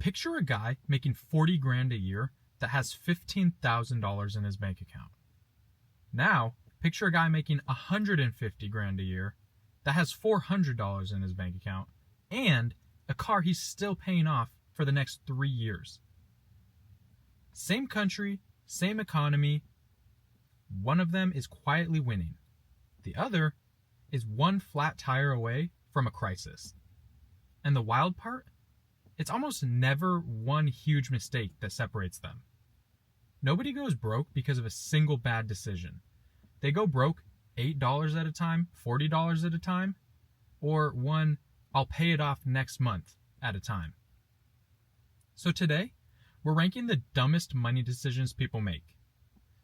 Picture a guy making 40 grand a year that has $15,000 in his bank account. Now, picture a guy making 150 grand a year that has $400 in his bank account and a car he's still paying off for the next 3 years. Same country, same economy. One of them is quietly winning. The other is one flat tire away from a crisis. And the wild part? It's almost never one huge mistake that separates them. Nobody goes broke because of a single bad decision. They go broke $8 at a time, $40 at a time, or one, I'll pay it off next month at a time. So today, we're ranking the dumbest money decisions people make,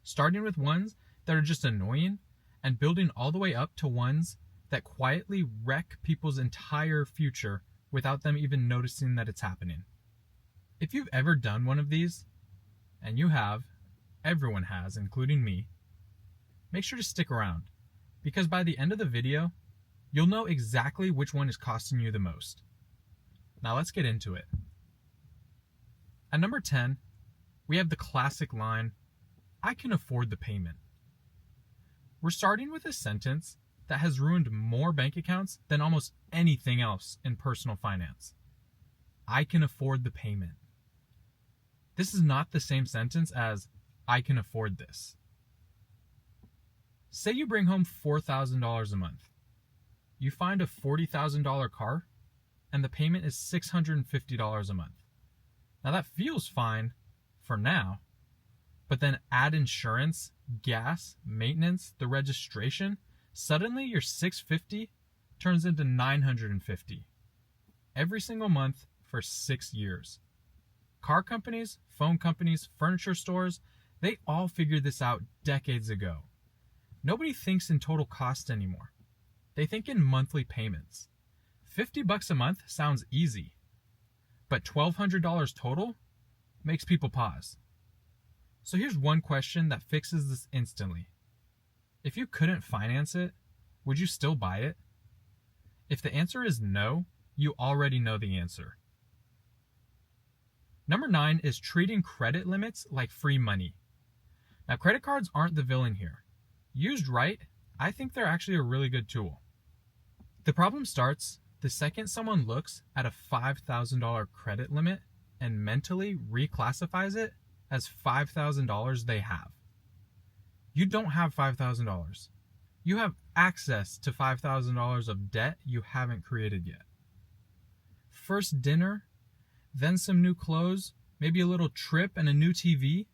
starting with ones that are just annoying and building all the way up to ones that quietly wreck people's entire future without them even noticing that it's happening. If you've ever done one of these, and you have, everyone has, including me, make sure to stick around, because by the end of the video, you'll know exactly which one is costing you the most. Now let's get into it. At number 10, we have the classic line, I can afford the payment. We're starting with a sentence that has ruined more bank accounts than almost anything else in personal finance. I can afford the payment. This is not the same sentence as I can afford this. Say you bring home $4,000 a month. You find a $40,000 car and the payment is $650 a month. Now that feels fine for now, but then add insurance, gas, maintenance, the registration, suddenly your $650 turns into $950 every single month for 6 years. Car companies, phone companies, furniture stores, they all figured this out decades ago. Nobody thinks in total cost anymore. They think in monthly payments. $50 a month sounds easy, but $1,200 total makes people pause. So here's one question that fixes this instantly. If you couldn't finance it, would you still buy it? If the answer is no, you already know the answer. Number 9 is treating credit limits like free money. Now, credit cards aren't the villain here. Used right, I think they're actually a really good tool. The problem starts the second someone looks at a $5,000 credit limit and mentally reclassifies it as $5,000 they have. You don't have $5,000. You have access to $5,000 of debt you haven't created yet. First dinner, then some new clothes, maybe a little trip and a new TV.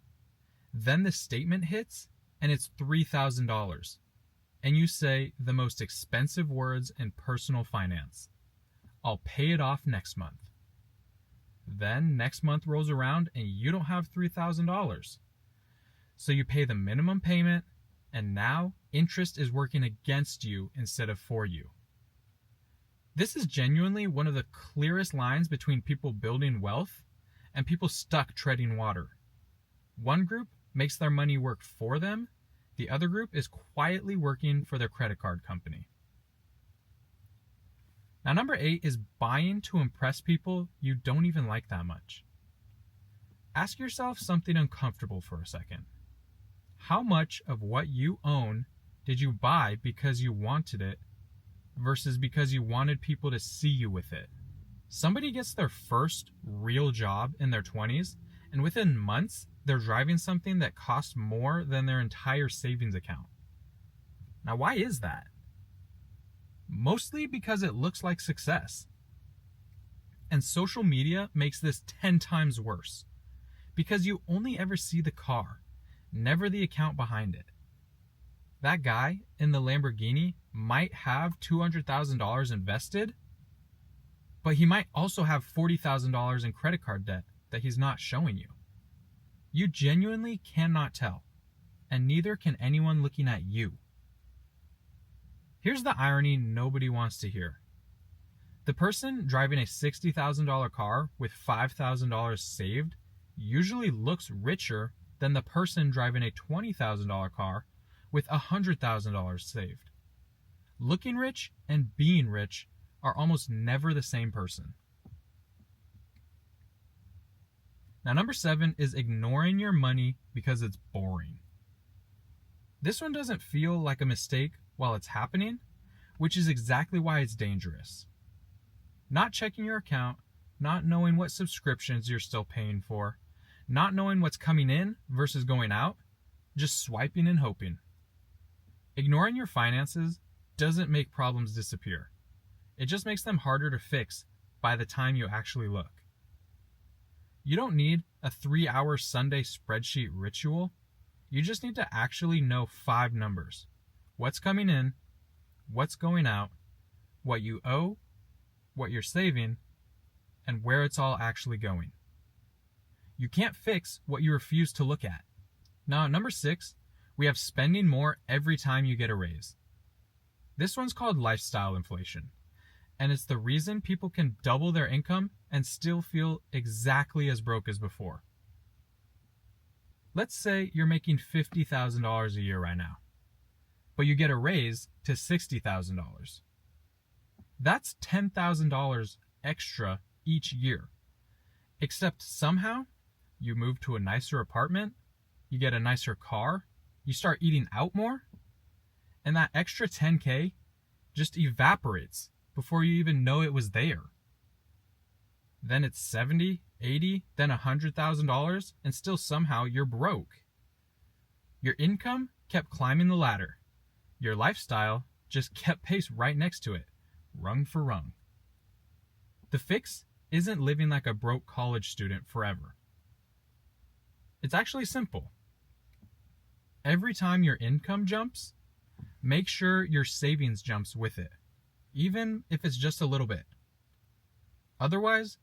Then the statement hits and it's $3,000. And you say the most expensive words in personal finance. I'll pay it off next month. Then next month rolls around and you don't have $3,000. So you pay the minimum payment, and now interest is working against you instead of for you. This is genuinely one of the clearest lines between people building wealth and people stuck treading water. One group makes their money work for them. The other group is quietly working for their credit card company. Now, number 8 is buying to impress people you don't even like that much. Ask yourself something uncomfortable for a second. How much of what you own did you buy because you wanted it versus because you wanted people to see you with it? Somebody gets their first real job in their 20s, and within months, they're driving something that costs more than their entire savings account. Now, why is that? Mostly because it looks like success. And social media makes this 10 times worse, because you only ever see the car, never the account behind it. That guy in the Lamborghini might have $200,000 invested, but he might also have $40,000 in credit card debt that he's not showing you. You genuinely cannot tell, and neither can anyone looking at you. Here's the irony nobody wants to hear. The person driving a $60,000 car with $5,000 saved usually looks richer than the person driving a $20,000 car with $100,000 saved. Looking rich and being rich are almost never the same person. Now, number 7 is ignoring your money because it's boring. This one doesn't feel like a mistake while it's happening, which is exactly why it's dangerous. Not checking your account, not knowing what subscriptions you're still paying for, not knowing what's coming in versus going out, just swiping and hoping. Ignoring your finances doesn't make problems disappear. It just makes them harder to fix by the time you actually look. You don't need a 3-hour Sunday spreadsheet ritual. You just need to actually know 5 numbers. What's coming in, what's going out, what you owe, what you're saving, and where it's all actually going. You can't fix what you refuse to look at. Now, at number 6, we have spending more every time you get a raise. This one's called lifestyle inflation, and it's the reason people can double their income and still feel exactly as broke as before. Let's say you're making $50,000 a year right now, but you get a raise to $60,000. That's $10,000 extra each year, except somehow you move to a nicer apartment, you get a nicer car, you start eating out more, and that extra $10K just evaporates before you even know it was there. Then it's $70,000, $80,000, then $100,000, and still somehow you're broke. Your income kept climbing the ladder. Your lifestyle just kept pace right next to it, rung for rung. The fix isn't living like a broke college student forever. It's actually simple. Every time your income jumps, make sure your savings jumps with it, even if it's just a little bit. Otherwise,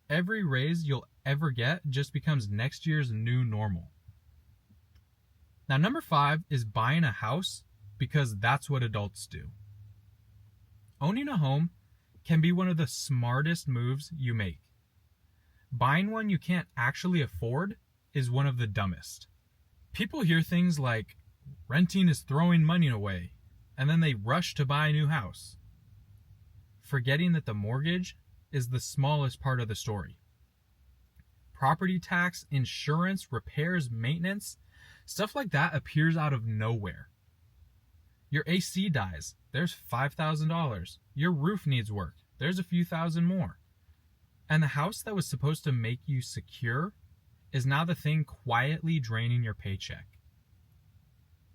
every raise you'll ever get just becomes next year's new normal. Now, number 5 is buying a house because that's what adults do. Owning a home can be one of the smartest moves you make. Buying one you can't actually afford is one of the dumbest. People hear things like, renting is throwing money away, and then they rush to buy a new house, forgetting that the mortgage is the smallest part of the story. Property tax, insurance, repairs, maintenance, stuff like that appears out of nowhere. Your AC dies, there's $5,000. Your roof needs work, there's a few thousand more. And the house that was supposed to make you secure is now the thing quietly draining your paycheck.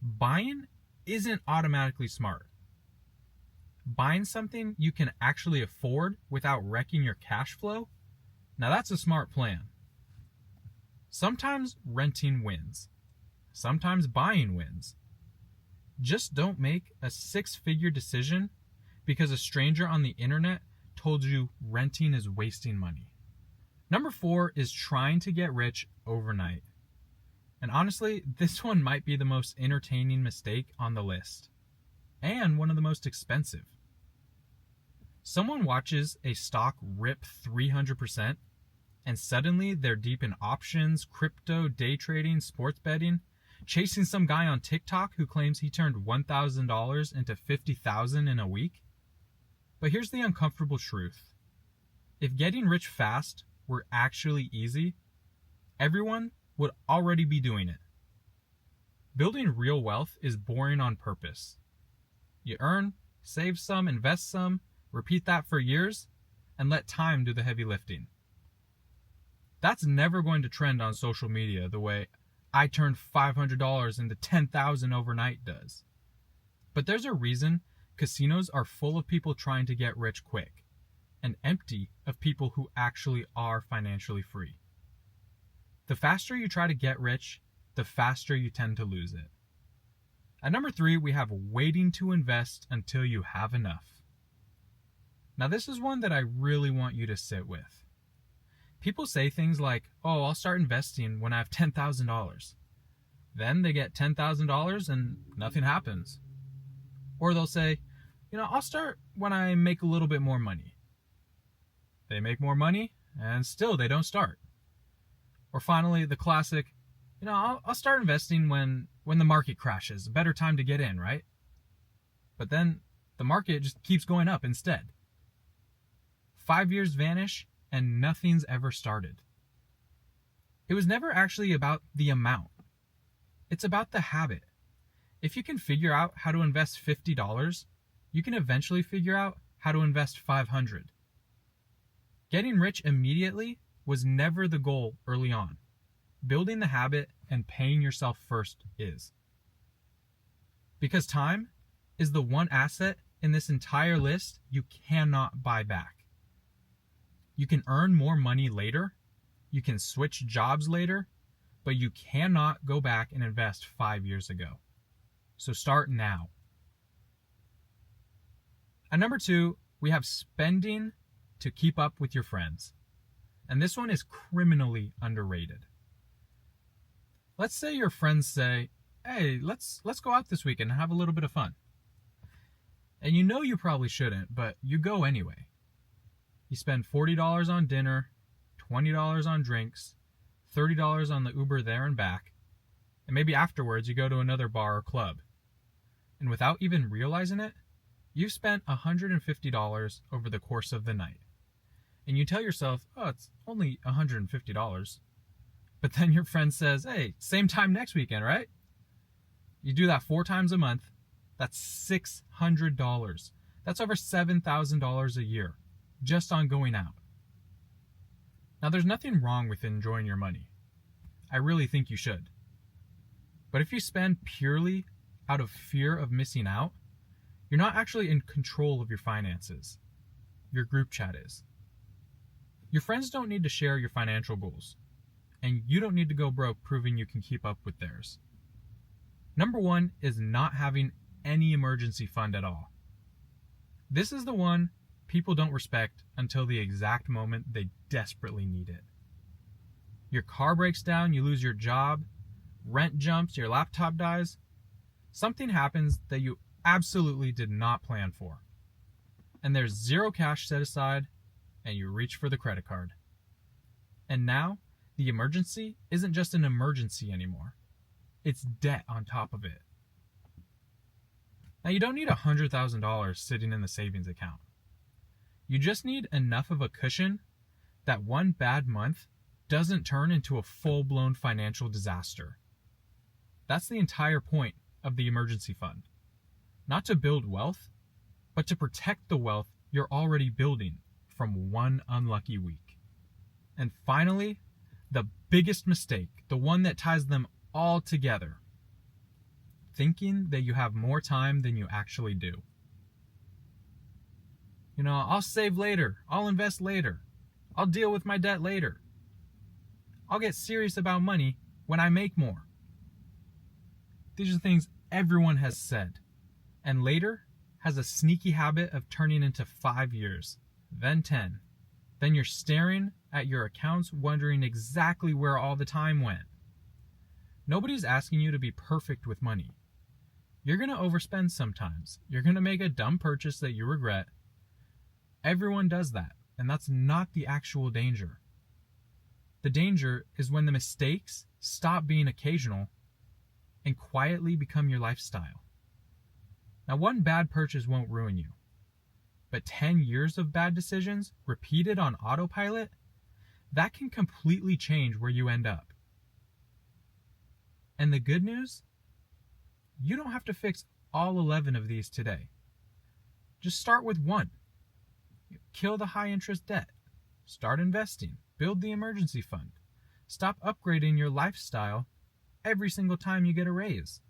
Buying isn't automatically smart. Buying something you can actually afford without wrecking your cash flow, now that's a smart plan. Sometimes renting wins. Sometimes buying wins. Just don't make a 6-figure decision because a stranger on the internet told you renting is wasting money. Number 4 is trying to get rich overnight. And honestly, this one might be the most entertaining mistake on the list, and one of the most expensive. Someone watches a stock rip 300%, and suddenly they're deep in options, crypto, day trading, sports betting, chasing some guy on TikTok who claims he turned $1,000 into $50,000 in a week. But here's the uncomfortable truth. If getting rich fast were actually easy, everyone would already be doing it. Building real wealth is boring on purpose. You earn, save some, invest some, repeat that for years, and let time do the heavy lifting. That's never going to trend on social media the way I turned $500 into $10,000 overnight does. But there's a reason casinos are full of people trying to get rich quick, and empty of people who actually are financially free. The faster you try to get rich, the faster you tend to lose it. At number 3, we have waiting to invest until you have enough. Now, this is one that I really want you to sit with. People say things like, oh, I'll start investing when I have $10,000. Then they get $10,000 and nothing happens. Or they'll say, I'll start when I make a little bit more money. They make more money and still they don't start. Or finally, the classic, I'll start investing when the market crashes. A better time to get in, right? But then the market just keeps going up instead. 5 years vanish and nothing's ever started. It was never actually about the amount. It's about the habit. If you can figure out how to invest $50, you can eventually figure out how to invest $500. Getting rich immediately was never the goal early on. Building the habit and paying yourself first is. Because time is the one asset in this entire list you cannot buy back. You can earn more money later, you can switch jobs later, but you cannot go back and invest 5 years ago. So start now. At number 2, we have spending to keep up with your friends. And this one is criminally underrated. Let's say your friends say, hey, let's go out this weekend and have a little bit of fun. And you know you probably shouldn't, but you go anyway. You spend $40 on dinner, $20 on drinks, $30 on the Uber there and back, and maybe afterwards you go to another bar or club. And without even realizing it, you've spent $150 over the course of the night. And you tell yourself, oh, it's only $150. But then your friend says, hey, same time next weekend, right? You do that 4 times a month, that's $600. That's over $7,000 a year, just on going out. Now, there's nothing wrong with enjoying your money. I really think you should. But if you spend purely out of fear of missing out, you're not actually in control of your finances. Your group chat is. Your friends don't need to share your financial goals, and you don't need to go broke proving you can keep up with theirs. Number 1 is not having any emergency fund at all. This is the one people don't respect until the exact moment they desperately need it. Your car breaks down, you lose your job, rent jumps, your laptop dies. Something happens that you absolutely did not plan for. And there's zero cash set aside, and you reach for the credit card. And now, the emergency isn't just an emergency anymore. It's debt on top of it. Now, you don't need $100,000 sitting in the savings account. You just need enough of a cushion that one bad month doesn't turn into a full-blown financial disaster. That's the entire point of the emergency fund. Not to build wealth, but to protect the wealth you're already building from one unlucky week. And finally, the biggest mistake, the one that ties them all together, thinking that you have more time than you actually do. You know, I'll save later, I'll invest later, I'll deal with my debt later. I'll get serious about money when I make more. These are things everyone has said, and later has a sneaky habit of turning into 5 years, then 10. Then you're staring at your accounts wondering exactly where all the time went. Nobody's asking you to be perfect with money. You're going to overspend sometimes. You're going to make a dumb purchase that you regret. Everyone does that, and that's not the actual danger. The danger is when the mistakes stop being occasional and quietly become your lifestyle. Now, one bad purchase won't ruin you, but 10 years of bad decisions repeated on autopilot, that can completely change where you end up. And the good news? You don't have to fix all 11 of these today. Just start with 1. Kill the high interest debt. Start investing. Build the emergency fund. Stop upgrading your lifestyle every single time you get a raise.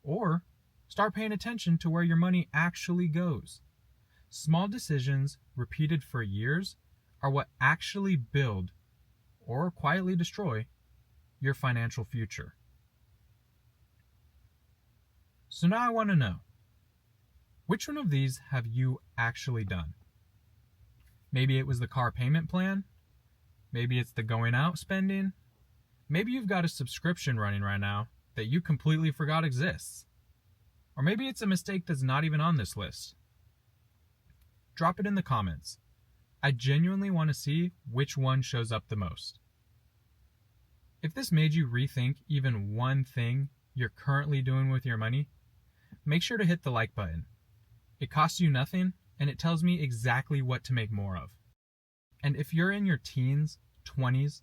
Or start paying attention to where your money actually goes. Small decisions repeated for years are what actually build or quietly destroy your financial future. So now I want to know, which one of these have you actually done? Maybe it was the car payment plan. Maybe it's the going out spending. Maybe you've got a subscription running right now that you completely forgot exists. Or maybe it's a mistake that's not even on this list. Drop it in the comments. I genuinely want to see which one shows up the most. If this made you rethink even one thing you're currently doing with your money, make sure to hit the like button. It costs you nothing, and it tells me exactly what to make more of. And if you're in your teens, 20s,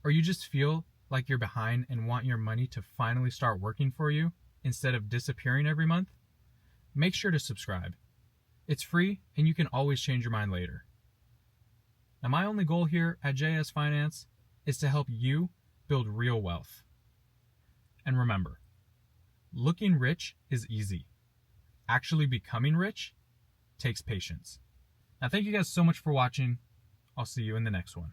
or you just feel like you're behind and want your money to finally start working for you instead of disappearing every month, make sure to subscribe. It's free and you can always change your mind later. Now, my only goal here at JS Finance is to help you build real wealth. And remember, looking rich is easy. Actually becoming rich takes patience. Now, thank you guys so much for watching. I'll see you in the next one.